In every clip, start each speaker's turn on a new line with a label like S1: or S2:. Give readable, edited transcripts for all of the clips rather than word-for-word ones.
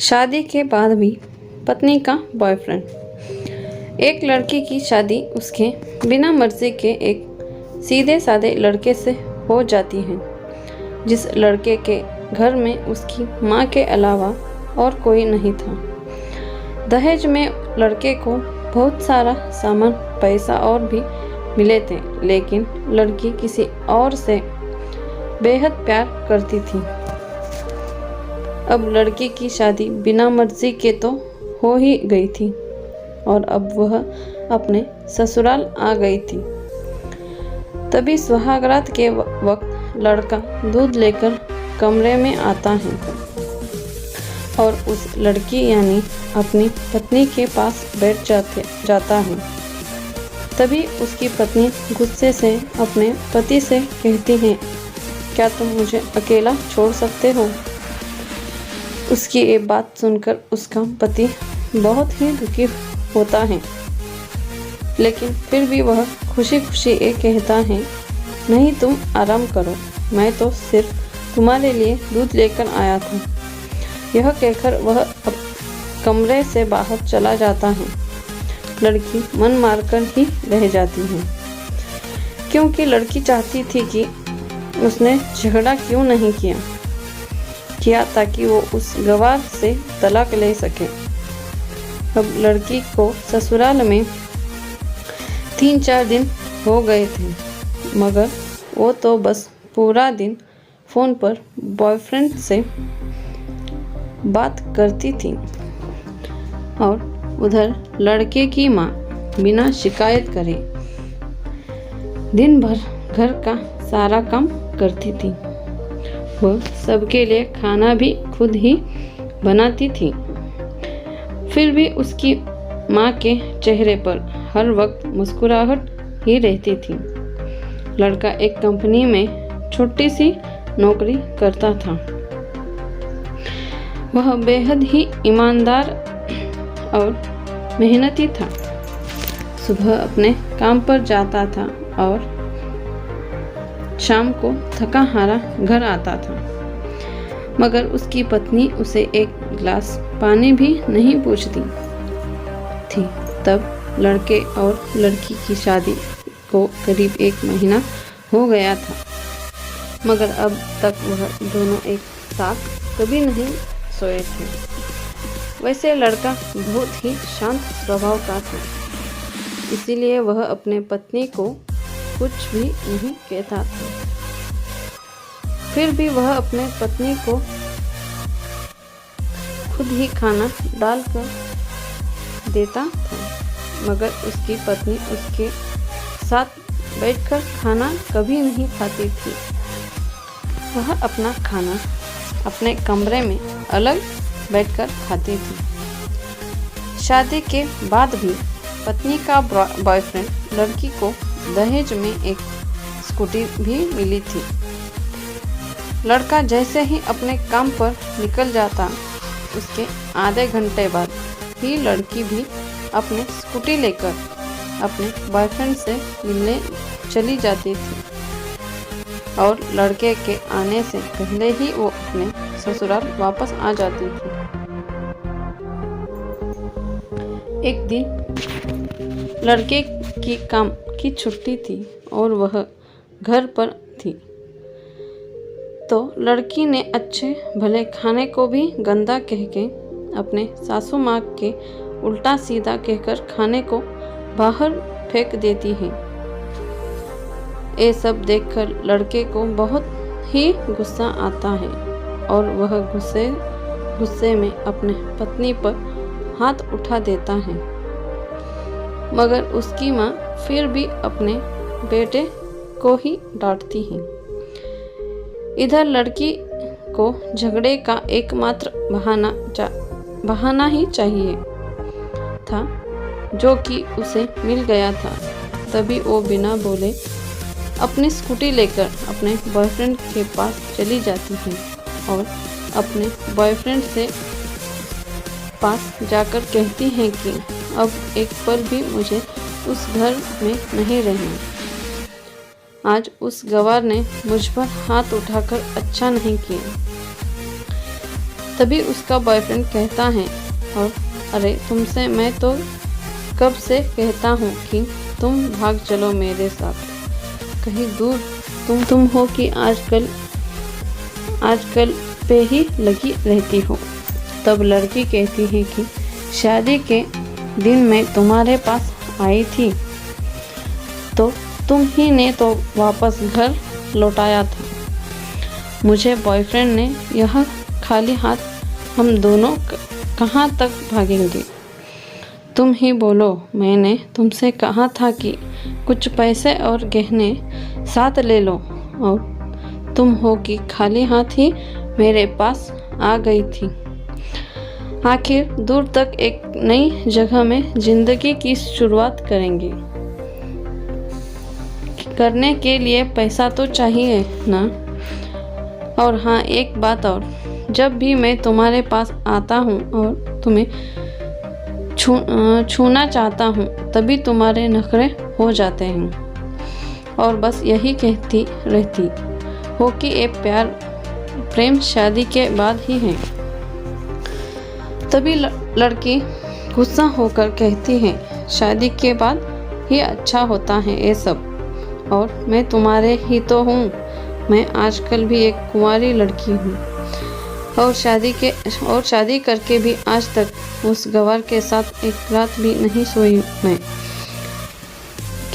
S1: शादी के बाद भी पत्नी का बॉयफ्रेंड। एक लड़की की शादी उसके बिना मर्जी के एक सीधे साधे लड़के से हो जाती है, जिस लड़के के घर में उसकी माँ के अलावा और कोई नहीं था। दहेज में लड़के को बहुत सारा सामान, पैसा और भी मिले थे, लेकिन लड़की किसी और से बेहद प्यार करती थी। अब लड़की की शादी बिना मर्जी के तो हो ही गई थी और अब वह अपने ससुराल आ गई थी। तभी सुहागरात के वक्त लड़का दूध लेकर कमरे में आता है और उस लड़की यानी अपनी पत्नी के पास बैठ जाता है। तभी उसकी पत्नी गुस्से से अपने पति से कहती है, क्या तुम मुझे अकेला छोड़ सकते हो? उसकी ये बात सुनकर उसका पति बहुत ही दुखी होता है, लेकिन फिर भी वह खुशी खुशी ये कहता है, नहीं तुम आराम करो, मैं तो सिर्फ तुम्हारे लिए दूध लेकर आया था। यह कहकर वह कमरे से बाहर चला जाता है। लड़की मन मारकर ही रह जाती है, क्योंकि लड़की चाहती थी कि उसने झगड़ा क्यों नहीं किया ताकि वो उस गवार से तलाक ले सके। अब लड़की को ससुराल में 3-4 दिन हो गए थे, मगर वो तो बस पूरा दिन फ़ोन पर बॉयफ्रेंड से बात करती थी और उधर लड़के की माँ बिना शिकायत करे दिन भर घर का सारा काम करती थी। वह सबके लिए खाना भी खुद ही बनाती थी। फिर भी उसकी माँ के चेहरे पर हर वक्त मुस्कुराहट ही रहती थी। लड़का एक कंपनी में छोटी सी नौकरी करता था। वह बेहद ही ईमानदार और मेहनती था। सुबह अपने काम पर जाता था और शाम को थका हारा घर आता था, मगर उसकी पत्नी उसे एक गिलास पानी भी नहीं पूछती थी। तब लड़के और लड़की की शादी को करीब 1 महीना हो गया था, मगर अब तक वह दोनों एक साथ कभी नहीं सोए थे। वैसे लड़का बहुत ही शांत स्वभाव का था, इसीलिए वह अपने पत्नी को कुछ भी नहीं कहता था। फिर भी वह अपने पत्नी को खुद ही खाना डालकर देता था, मगर उसकी पत्नी उसके साथ बैठकर खाना कभी नहीं खाती थी। वह अपना खाना अपने कमरे में अलग बैठकर खाती थी। शादी के बाद भी पत्नी का बॉयफ्रेंड लड़की को दहेज में एक स्कूटी भी मिली थी। लड़का जैसे ही अपने काम पर निकल जाता, उसके आधे घंटे बाद ही लड़की भी अपने स्कूटी लेकर अपने बॉयफ्रेंड से मिलने चली जाती थी और लड़के के आने से पहले ही वो अपने ससुराल वापस आ जाती थी। एक दिन लड़के की काम की छुट्टी थी और वह घर पर थी, तो लड़की ने अच्छे भले खाने को भी गंदा कह के अपने सासू माँ के उल्टा सीधा कहकर खाने को बाहर फेंक देती है। ये सब देखकर लड़के को बहुत ही गुस्सा आता है और वह गुस्से में अपने पत्नी पर हाथ उठा देता है, मगर उसकी माँ फिर भी अपने बेटे को ही डांटती है। इधर लड़की को झगड़े का एकमात्र बहाना ही चाहिए था, जो कि उसे मिल गया था। तभी वो बिना बोले अपनी स्कूटी लेकर अपने बॉयफ्रेंड के पास चली जाती है और अपने बॉयफ्रेंड से पास जाकर कहती है कि अब एक पल भी मुझे उस घर में नहीं रहना। आज उस गवार ने मुझ पर हाथ उठाकर अच्छा नहीं किया। तभी उसका बॉयफ्रेंड कहता है, और अरे तुमसे मैं तो कब से कहता हूँ कि तुम भाग चलो मेरे साथ, कहीं दूर। तुम हो कि आजकल पे ही लगी रहती हो। तब लड़की कहती है कि शादी के दिन मैं तुम्हारे पास आई थी तो तुम ही ने तो वापस घर लौटाया था। मुझे बॉयफ्रेंड ने यह खाली हाथ हम दोनों कहाँ तक भागेंगे? तुम ही बोलो। मैंने तुमसे कहा था कि कुछ पैसे और गहने साथ ले लो, और तुम हो कि खाली हाथ ही मेरे पास आ गई थी। आखिर दूर तक एक नई जगह में जिंदगी की शुरुआत करेंगे। करने के लिए पैसा तो चाहिए ना। और हाँ, एक बात और, जब भी मैं तुम्हारे पास आता हूँ और तुम्हें छूना चाहता हूँ तभी तुम्हारे नखरे हो जाते हैं और बस यही कहती रहती हो कि ये प्रेम शादी के बाद ही है। तभी लड़की गुस्सा होकर कहती है, शादी के बाद ही अच्छा होता है ये सब, और मैं तुम्हारे ही तो हूँ। मैं आजकल भी एक कुंवारी लड़की हूँ और शादी करके भी आज तक उस गवार के साथ एक रात भी नहीं सोई मैं,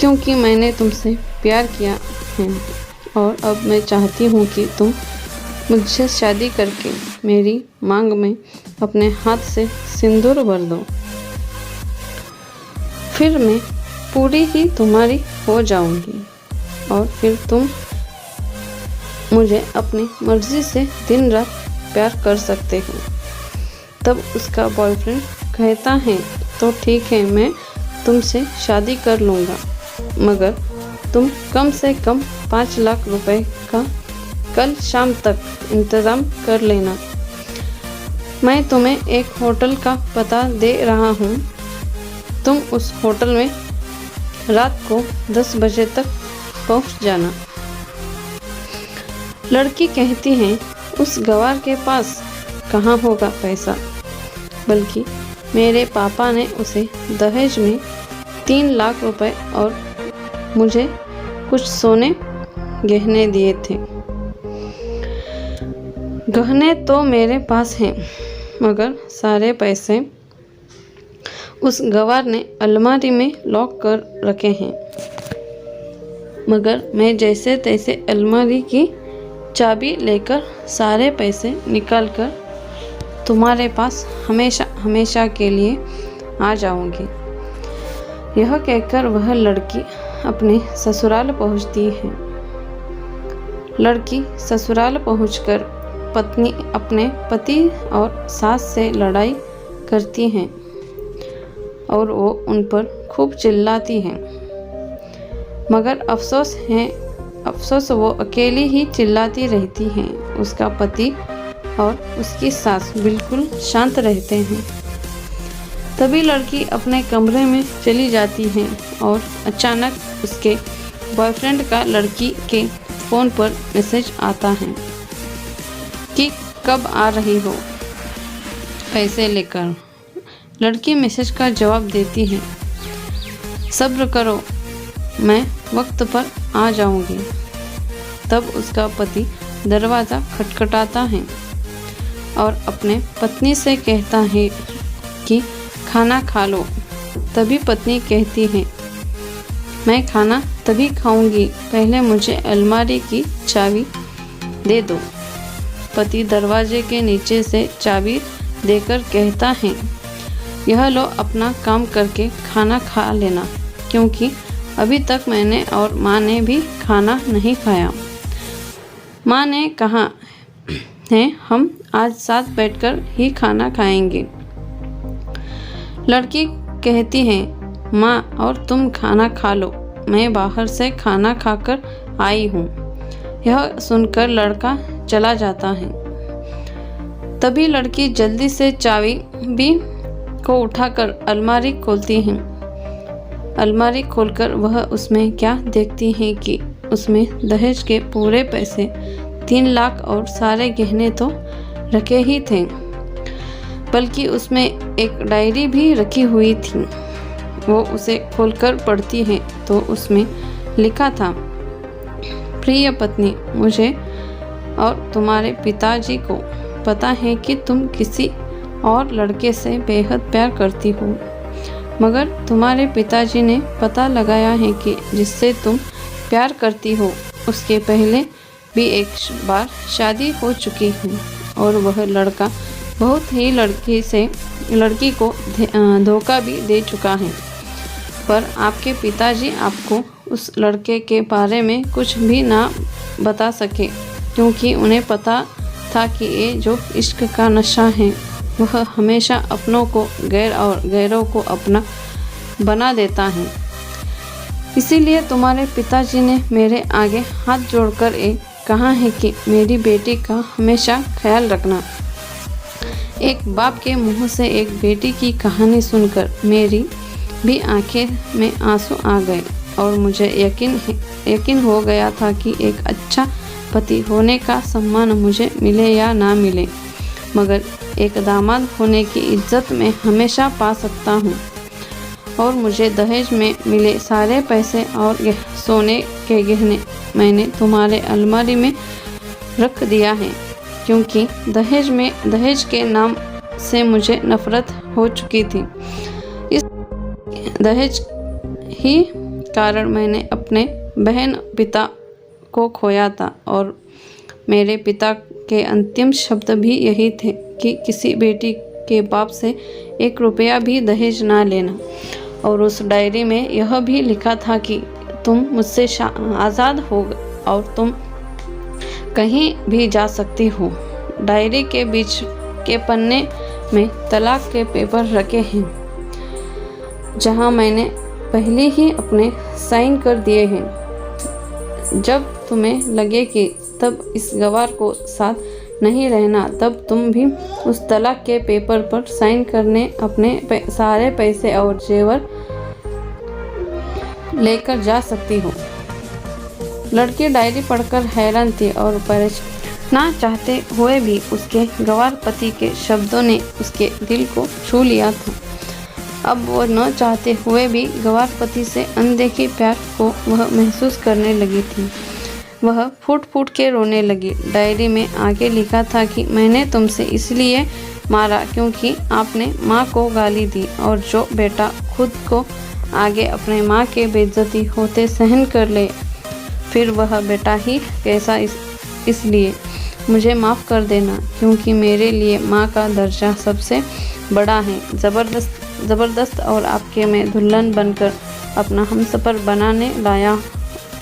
S1: क्योंकि मैंने तुमसे प्यार किया है और अब मैं चाहती हूँ कि तुम मुझसे शादी करके मेरी मांग में अपने हाथ से सिंदूर भर दो। फिर मैं पूरी ही तुम्हारी हो जाऊंगी और फिर तुम मुझे अपनी मर्जी से दिन रात प्यार कर सकते हो। तब उसका बॉयफ्रेंड कहता है, तो ठीक है, मैं तुमसे शादी कर लूँगा, मगर तुम कम से कम 5 लाख रुपए का कल शाम तक इंतज़ाम कर लेना। मैं तुम्हें एक होटल का पता दे रहा हूँ, तुम उस होटल में रात को 10 बजे तक पहुँच जाना। लड़की कहती है, उस गवार के पास कहाँ होगा पैसा, बल्कि मेरे पापा ने उसे दहेज में 3 लाख रुपए और मुझे कुछ सोने गहने दिए थे। गहने तो मेरे पास हैं, मगर सारे पैसे उस गवार ने अलमारी में लॉक कर रखे हैं। मगर मैं जैसे तैसे अलमारी की चाबी लेकर सारे पैसे निकालकर तुम्हारे पास हमेशा हमेशा के लिए आ जाऊंगी। यह कहकर वह लड़की अपने ससुराल पहुंचती है। लड़की ससुराल पहुंचकर पत्नी अपने पति और सास से लड़ाई करती हैं और वो उन पर खूब चिल्लाती हैं, मगर अफसोस वो अकेली ही चिल्लाती रहती हैं। उसका पति और उसकी सास बिल्कुल शांत रहते हैं। तभी लड़की अपने कमरे में चली जाती है और अचानक उसके बॉयफ्रेंड का लड़की के फ़ोन पर मैसेज आता है कि कब आ रही हो पैसे लेकर। लड़की मैसेज का जवाब देती है, सब्र करो, मैं वक्त पर आ जाऊंगी। तब उसका पति दरवाज़ा खटखटाता है और अपने पत्नी से कहता है कि खाना खा लो। तभी पत्नी कहती है, मैं खाना तभी खाऊंगी, पहले मुझे अलमारी की चाबी दे दो। पति दरवाजे के नीचे से चाबी देकर कहता है, यह लो, अपना काम करके खाना खा लेना, क्योंकि अभी तक मैंने और माँ ने भी खाना नहीं खाया। माँ ने कहा है हम आज साथ बैठकर ही खाना खाएंगे। लड़की कहती है, माँ और तुम खाना खा लो, मैं बाहर से खाना खाकर आई हूँ। यह सुनकर लड़का चला जाता है। तभी लड़की जल्दी से चाबी को उठाकर अलमारी खोलती है। अलमारी खोलकर वह उसमें क्या देखती है कि उसमें दहेज के पूरे पैसे 3 लाख और सारे गहने तो रखे ही थे। बल्कि उसमें एक डायरी भी रखी हुई थी। वो उसे खोलकर पढ़ती है तो उसमें लिखा था, प्रिय पत्नी, मुझे और तुम्हारे पिताजी को पता है कि तुम किसी और लड़के से बेहद प्यार करती हो, मगर तुम्हारे पिताजी ने पता लगाया है कि जिससे तुम प्यार करती हो उसके पहले भी एक बार शादी हो चुकी है और वह लड़का बहुत ही लड़की को धोखा भी दे चुका है। पर आपके पिताजी आपको उस लड़के के बारे में कुछ भी ना बता सके, क्योंकि उन्हें पता था कि ये जो इश्क का नशा है वह हमेशा अपनों को गैर और गैरों को अपना बना देता है। इसीलिए तुम्हारे पिताजी ने मेरे आगे हाथ जोड़कर ये कहा है कि मेरी बेटी का हमेशा ख्याल रखना। एक बाप के मुंह से एक बेटी की कहानी सुनकर मेरी भी आंखें में आंसू आ गए और मुझे यकीन हो गया था कि एक अच्छा पति होने का सम्मान मुझे मिले या ना मिले, मगर एक दामाद होने की इज्जत मैं हमेशा पा सकता हूँ। और मुझे दहेज में मिले सारे पैसे और सोने के गहने मैंने तुम्हारे अलमारी में रख दिया है, क्योंकि दहेज के नाम से मुझे नफरत हो चुकी थी। इस दहेज ही कारण मैंने अपने बहन पिता को खोया था और मेरे पिता के अंतिम शब्द भी यही थे कि किसी बेटी के बाप से 1 रुपया भी दहेज ना लेना। और उस डायरी में यह भी लिखा था कि तुम मुझसे आज़ाद हो और तुम कहीं भी जा सकती हो। डायरी के बीच के पन्ने में तलाक के पेपर रखे हैं, जहां मैंने पहले ही अपने साइन कर दिए हैं। जब तुम्हें लगे कि तब इस गवार को साथ नहीं रहना, तब तुम भी उस तलाक के पेपर पर साइन करने अपने सारे पैसे और जेवर लेकर जा सकती हो। लड़की डायरी पढ़कर हैरान थी और परेशान ना चाहते हुए भी उसके गवार पति के शब्दों ने उसके दिल को छू लिया था। अब वो न चाहते हुए भी गवार पति से अनदेखी प्यार को वह महसूस करने लगी थी। वह फूट फूट के रोने लगी। डायरी में आगे लिखा था कि मैंने तुमसे इसलिए मारा क्योंकि आपने माँ को गाली दी, और जो बेटा खुद को आगे अपने माँ के बेइज्जती होते सहन कर ले, फिर वह बेटा ही कैसा। इसलिए मुझे माफ़ कर देना, क्योंकि मेरे लिए माँ का दर्जा सबसे बड़ा है। ज़बरदस्त और आपके मैं दुल्हन बनकर अपना हमसफ़र बनाने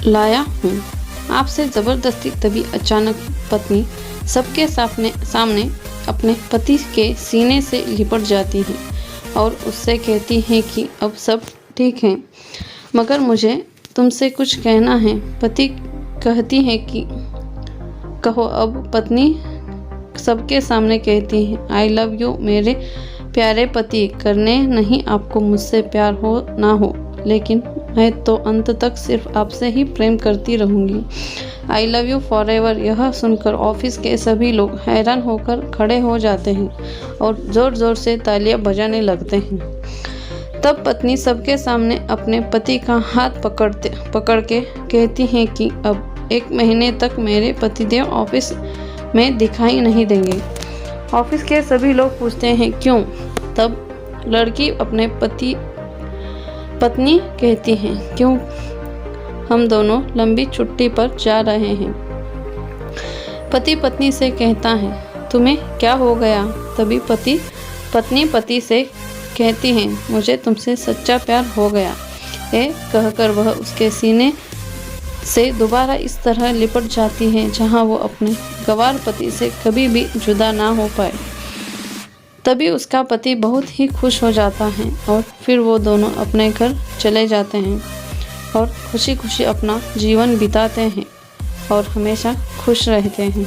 S1: लाया हूँ। आपसे ज़बरदस्ती तभी अचानक पत्नी सबके सामने अपने पति के सीने से लिपट जाती है और उससे कहती है कि अब सब ठीक है, मगर मुझे तुमसे कुछ कहना है। पति कहती है कि कहो। अब पत्नी सबके सामने कहती है, आई लव यू मेरे प्यारे पति। करने नहीं आपको मुझसे प्यार हो ना हो, लेकिन मैं तो अंत तक सिर्फ आपसे ही प्रेम करती रहूँगी। I love you for ever. यह सुनकर ऑफिस के सभी लोग हैरान होकर खड़े हो जाते हैं और ज़ोर ज़ोर से तालियां बजाने लगते हैं। तब पत्नी सबके सामने अपने पति का हाथ पकड़ के कहती है कि अब 1 महीने तक मेरे पतिदेव ऑफिस में दिखाई नहीं देंगे। ऑफिस के सभी लोग पूछते हैं क्यों। तब लड़की अपने पत्नी कहती है, क्यों, हम दोनों लंबी छुट्टी पर जा रहे हैं। पति पत्नी से कहता है, तुम्हें क्या हो गया। तभी पत्नी पति से कहती है, मुझे तुमसे सच्चा प्यार हो गया। ये कहकर वह उसके सीने से दोबारा इस तरह लिपट जाती है जहां वो अपने गवार पति से कभी भी जुदा ना हो पाए। तभी उसका पति बहुत ही खुश हो जाता है और फिर वो दोनों अपने घर चले जाते हैं और खुशी खुशी अपना जीवन बिताते हैं और हमेशा खुश रहते हैं।